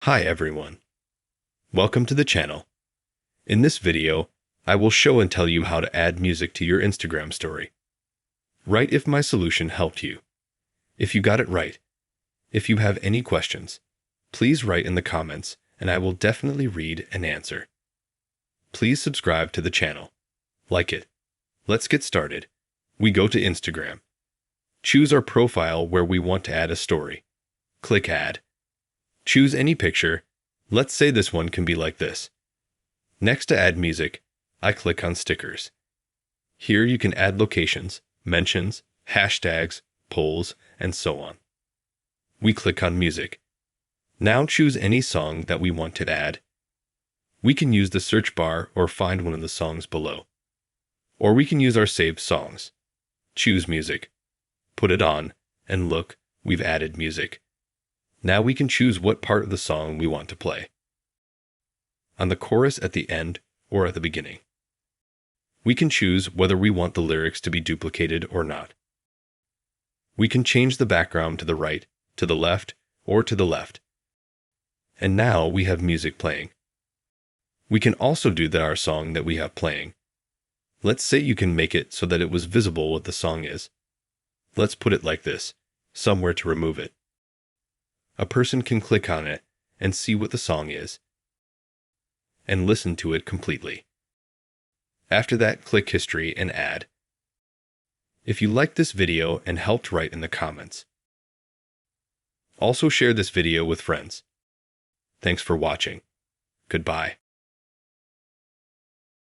Hi everyone. Welcome to the channel. In this video, I will show and tell you how to add music to your Instagram story. Write if my solution helped you. If you got it right. If you have any questions, please write in the comments and I will definitely read and answer. Please subscribe to the channel. Like it. Let's get started. We go to Instagram. Choose our profile where we want to add a story. Click Add. Choose any picture. Let's say this one can be like this. Next to add music, I click on stickers. Here you can add locations, mentions, hashtags, polls, and so on. We click on music. Now choose any song that we want to add. We can use the search bar or find one of the songs below. Or we can use our saved songs. Choose music. Put it on, and look, we've added music. Now we can choose what part of the song we want to play. On the chorus at the end or at the beginning. We can choose whether we want the lyrics to be duplicated or not. We can change the background to the right, to the left, or to the left. And now we have music playing. We can also do our song that we have playing. Let's say you can make it so that it was visible what the song is. Let's put it like this, somewhere to remove it. A person can click on it and see what the song is, and listen to it completely. After that, click History and Add. If you liked this video and helped, write in the comments. Also share this video with friends. Thanks for watching. Goodbye.